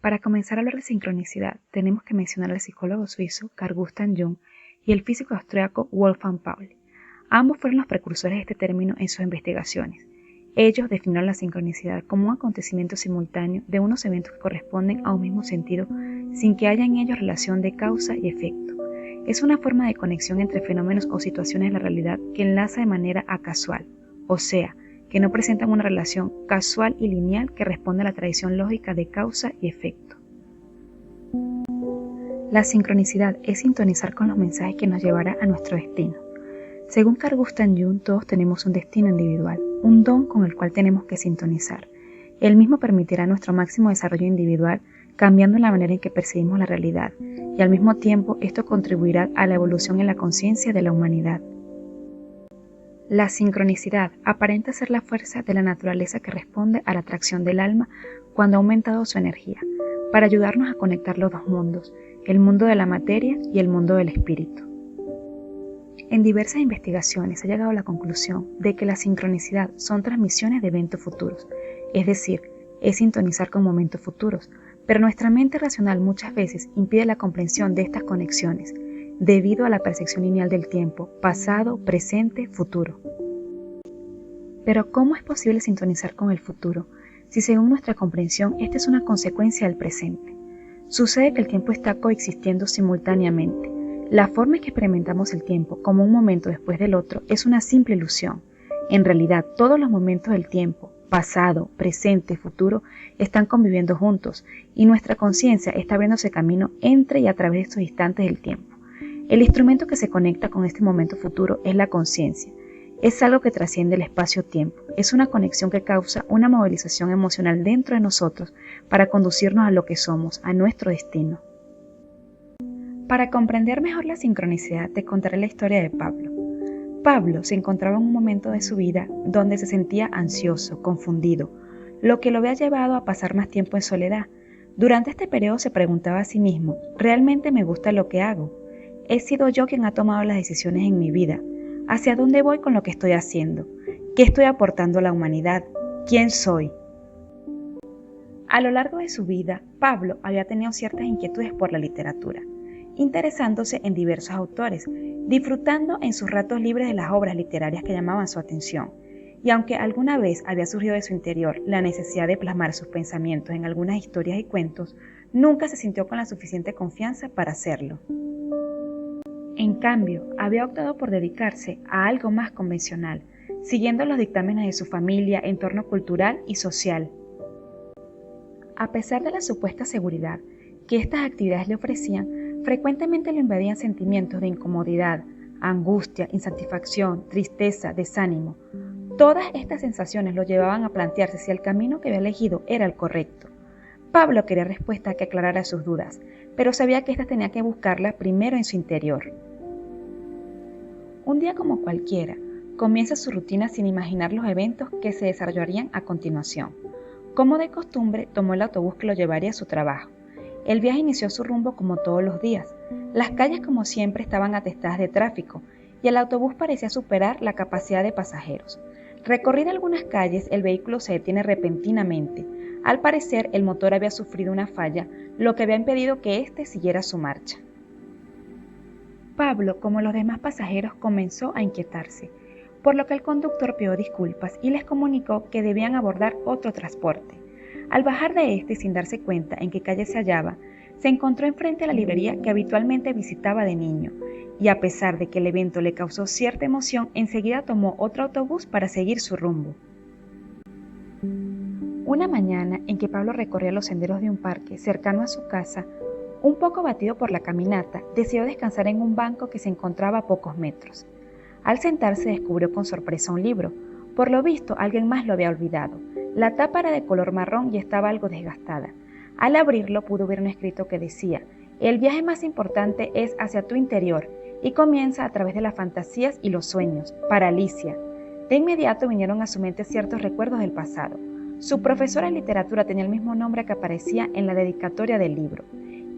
Para comenzar a hablar de sincronicidad, tenemos que mencionar al psicólogo suizo Carl Gustav Jung y el físico austriaco Wolfgang Pauli. Ambos fueron los precursores de este término en sus investigaciones. Ellos definieron la sincronicidad como un acontecimiento simultáneo de unos eventos que corresponden a un mismo sentido sin que haya en ellos relación de causa y efecto. Es una forma de conexión entre fenómenos o situaciones de la realidad que enlaza de manera acasual, o sea, que no presentan una relación casual y lineal que responde a la tradición lógica de causa y efecto. La sincronicidad es sintonizar con los mensajes que nos llevará a nuestro destino. Según Carl Gustav Jung, todos tenemos un destino individual, un don con el cual tenemos que sintonizar. El mismo permitirá nuestro máximo desarrollo individual, cambiando la manera en que percibimos la realidad, y al mismo tiempo esto contribuirá a la evolución en la conciencia de la humanidad. La sincronicidad aparenta ser la fuerza de la naturaleza que responde a la atracción del alma cuando ha aumentado su energía, para ayudarnos a conectar los dos mundos, el mundo de la materia y el mundo del espíritu. En diversas investigaciones se ha llegado a la conclusión de que la sincronicidad son transmisiones de eventos futuros, es decir, es sintonizar con momentos futuros, pero nuestra mente racional muchas veces impide la comprensión de estas conexiones, debido a la percepción lineal del tiempo, pasado, presente, futuro. Pero ¿cómo es posible sintonizar con el futuro si según nuestra comprensión esta es una consecuencia del presente? Sucede que el tiempo está coexistiendo simultáneamente. La forma en que experimentamos el tiempo como un momento después del otro es una simple ilusión. En realidad, todos los momentos del tiempo, pasado, presente, futuro, están conviviendo juntos y nuestra conciencia está abriéndose camino entre y a través de estos instantes del tiempo. El instrumento que se conecta con este momento futuro es la conciencia. Es algo que trasciende el espacio-tiempo. Es una conexión que causa una movilización emocional dentro de nosotros para conducirnos a lo que somos, a nuestro destino. Para comprender mejor la sincronicidad, te contaré la historia de Pablo. Pablo se encontraba en un momento de su vida donde se sentía ansioso, confundido, lo que lo había llevado a pasar más tiempo en soledad. Durante este periodo se preguntaba a sí mismo, ¿realmente me gusta lo que hago? ¿He sido yo quien ha tomado las decisiones en mi vida? ¿Hacia dónde voy con lo que estoy haciendo? ¿Qué estoy aportando a la humanidad? ¿Quién soy? A lo largo de su vida, Pablo había tenido ciertas inquietudes por la literatura, interesándose en diversos autores, disfrutando en sus ratos libres de las obras literarias que llamaban su atención. Y aunque alguna vez había surgido de su interior la necesidad de plasmar sus pensamientos en algunas historias y cuentos, nunca se sintió con la suficiente confianza para hacerlo. En cambio, había optado por dedicarse a algo más convencional, siguiendo los dictámenes de su familia, entorno cultural y social. A pesar de la supuesta seguridad que estas actividades le ofrecían, frecuentemente le invadían sentimientos de incomodidad, angustia, insatisfacción, tristeza, desánimo. Todas estas sensaciones lo llevaban a plantearse si el camino que había elegido era el correcto. Pablo quería respuestas que aclarara sus dudas, pero sabía que éstas tenía que buscarlas primero en su interior. Un día como cualquiera, comienza su rutina sin imaginar los eventos que se desarrollarían a continuación. Como de costumbre, tomó el autobús que lo llevaría a su trabajo. El viaje inició su rumbo como todos los días. Las calles, como siempre, estaban atestadas de tráfico y el autobús parecía superar la capacidad de pasajeros. Recorrida algunas calles, el vehículo se detiene repentinamente. Al parecer, el motor había sufrido una falla, lo que había impedido que éste siguiera su marcha. Pablo, como los demás pasajeros, comenzó a inquietarse, por lo que el conductor pidió disculpas y les comunicó que debían abordar otro transporte. Al bajar de este, sin darse cuenta en qué calle se hallaba, se encontró enfrente a la librería que habitualmente visitaba de niño, y a pesar de que el evento le causó cierta emoción, enseguida tomó otro autobús para seguir su rumbo. Una mañana en que Pablo recorría los senderos de un parque cercano a su casa, un poco abatido por la caminata, decidió descansar en un banco que se encontraba a pocos metros. Al sentarse descubrió con sorpresa un libro. Por lo visto, alguien más lo había olvidado. La tapa era de color marrón y estaba algo desgastada. Al abrirlo pudo ver un escrito que decía: «El viaje más importante es hacia tu interior y comienza a través de las fantasías y los sueños, para Alicia». De inmediato vinieron a su mente ciertos recuerdos del pasado. Su profesora de literatura tenía el mismo nombre que aparecía en la dedicatoria del libro.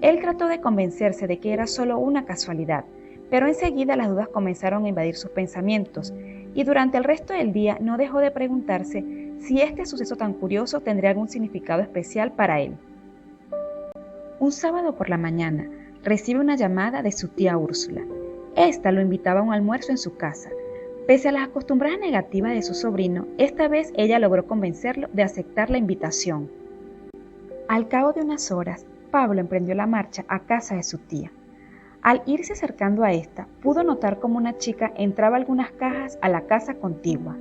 Él trató de convencerse de que era solo una casualidad, pero enseguida las dudas comenzaron a invadir sus pensamientos, y durante el resto del día no dejó de preguntarse si este suceso tan curioso tendría algún significado especial para él. Un sábado por la mañana, recibe una llamada de su tía Úrsula. Esta lo invitaba a un almuerzo en su casa. Pese a las acostumbradas negativas de su sobrino, esta vez ella logró convencerlo de aceptar la invitación. Al cabo de unas horas, Pablo emprendió la marcha a casa de su tía. Al irse acercando a esta, pudo notar cómo una chica entraba algunas cajas a la casa contigua.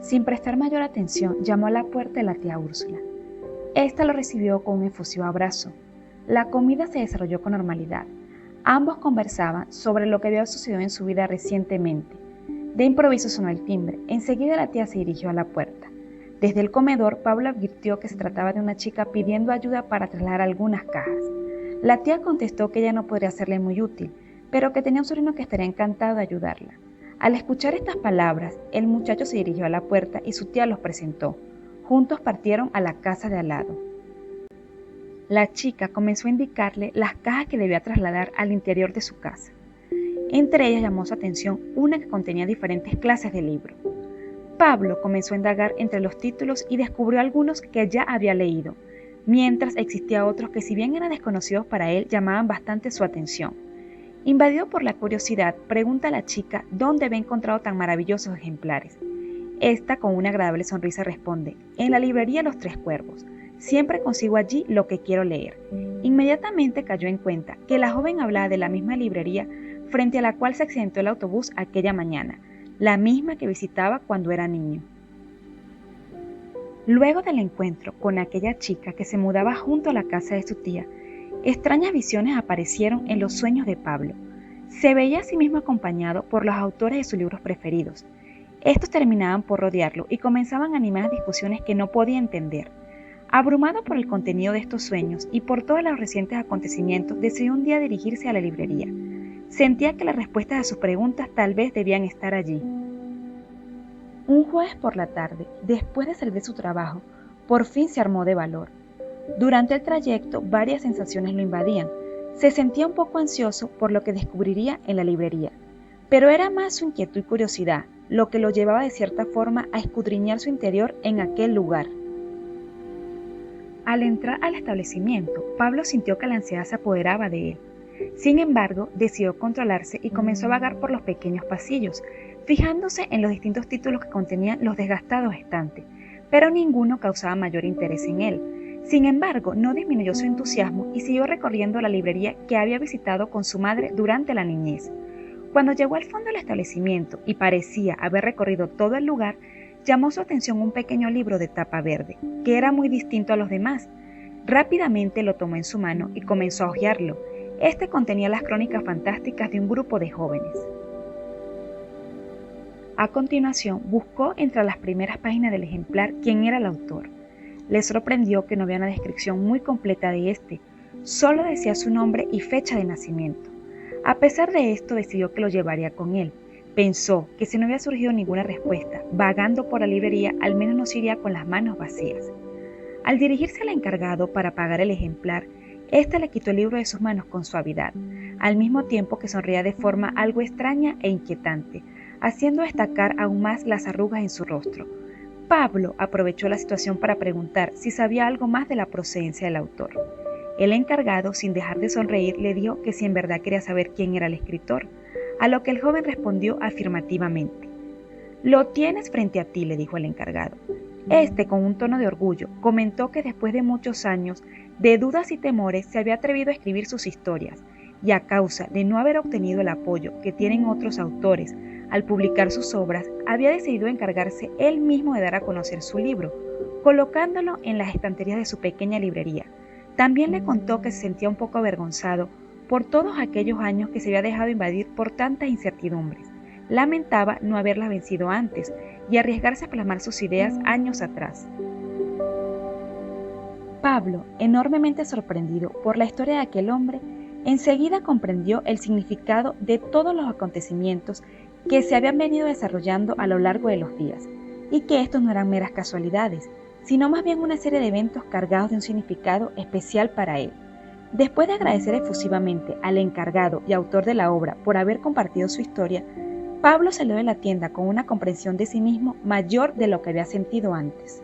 Sin prestar mayor atención, llamó a la puerta de la tía Úrsula. Esta lo recibió con un efusivo abrazo. La comida se desarrolló con normalidad. Ambos conversaban sobre lo que había sucedido en su vida recientemente. De improviso sonó el timbre. Enseguida la tía se dirigió a la puerta. Desde el comedor, Pablo advirtió que se trataba de una chica pidiendo ayuda para trasladar algunas cajas. La tía contestó que ella no podría serle muy útil, pero que tenía un sobrino que estaría encantado de ayudarla. Al escuchar estas palabras, el muchacho se dirigió a la puerta y su tía los presentó. Juntos partieron a la casa de al lado. La chica comenzó a indicarle las cajas que debía trasladar al interior de su casa. Entre ellas llamó su atención una que contenía diferentes clases de libros. Pablo comenzó a indagar entre los títulos y descubrió algunos que ya había leído, mientras existía otros que, si bien eran desconocidos para él, llamaban bastante su atención. Invadido por la curiosidad, pregunta a la chica dónde había encontrado tan maravillosos ejemplares. Esta, con una agradable sonrisa, responde: en la librería Los Tres Cuervos. Siempre consigo allí lo que quiero leer. Inmediatamente cayó en cuenta que la joven hablaba de la misma librería frente a la cual se accidentó el autobús aquella mañana, la misma que visitaba cuando era niño. Luego del encuentro con aquella chica que se mudaba junto a la casa de su tía, extrañas visiones aparecieron en los sueños de Pablo. Se veía a sí mismo acompañado por los autores de sus libros preferidos. Estos terminaban por rodearlo y comenzaban animadas discusiones que no podía entender. Abrumado por el contenido de estos sueños y por todos los recientes acontecimientos, decidió un día dirigirse a la librería. Sentía que las respuestas a sus preguntas tal vez debían estar allí. Un jueves por la tarde, después de salir de su trabajo, por fin se armó de valor. Durante el trayecto, varias sensaciones lo invadían. Se sentía un poco ansioso por lo que descubriría en la librería, pero era más su inquietud y curiosidad lo que lo llevaba de cierta forma a escudriñar su interior en aquel lugar. Al entrar al establecimiento, Pablo sintió que la ansiedad se apoderaba de él. Sin embargo, decidió controlarse y comenzó a vagar por los pequeños pasillos, fijándose en los distintos títulos que contenían los desgastados estantes, pero ninguno causaba mayor interés en él. Sin embargo, no disminuyó su entusiasmo y siguió recorriendo la librería que había visitado con su madre durante la niñez. Cuando llegó al fondo del establecimiento y parecía haber recorrido todo el lugar, llamó su atención un pequeño libro de tapa verde, que era muy distinto a los demás. Rápidamente lo tomó en su mano y comenzó a hojearlo. Este contenía las crónicas fantásticas de un grupo de jóvenes. A continuación, buscó entre las primeras páginas del ejemplar quién era el autor. Le sorprendió que no había una descripción muy completa de este, solo decía su nombre y fecha de nacimiento. A pesar de esto, decidió que lo llevaría con él. Pensó que si no había surgido ninguna respuesta, vagando por la librería, al menos no se iría con las manos vacías. Al dirigirse al encargado para pagar el ejemplar, éste le quitó el libro de sus manos con suavidad, al mismo tiempo que sonreía de forma algo extraña e inquietante, haciendo destacar aún más las arrugas en su rostro. Pablo aprovechó la situación para preguntar si sabía algo más de la procedencia del autor. El encargado, sin dejar de sonreír, le dijo que si en verdad quería saber quién era el escritor, a lo que el joven respondió afirmativamente. «Lo tienes frente a ti», le dijo el encargado. Este, con un tono de orgullo, comentó que después de muchos años de dudas y temores se había atrevido a escribir sus historias, y a causa de no haber obtenido el apoyo que tienen otros autores al publicar sus obras, había decidido encargarse él mismo de dar a conocer su libro, colocándolo en las estanterías de su pequeña librería. También le contó que se sentía un poco avergonzado por todos aquellos años que se había dejado invadir por tantas incertidumbres. Lamentaba no haberlas vencido antes y arriesgarse a plasmar sus ideas años atrás. Pablo, enormemente sorprendido por la historia de aquel hombre, enseguida comprendió el significado de todos los acontecimientos que se habían venido desarrollando a lo largo de los días, y que estos no eran meras casualidades, sino más bien una serie de eventos cargados de un significado especial para él. Después de agradecer efusivamente al encargado y autor de la obra por haber compartido su historia, Pablo salió de la tienda con una comprensión de sí mismo mayor de lo que había sentido antes.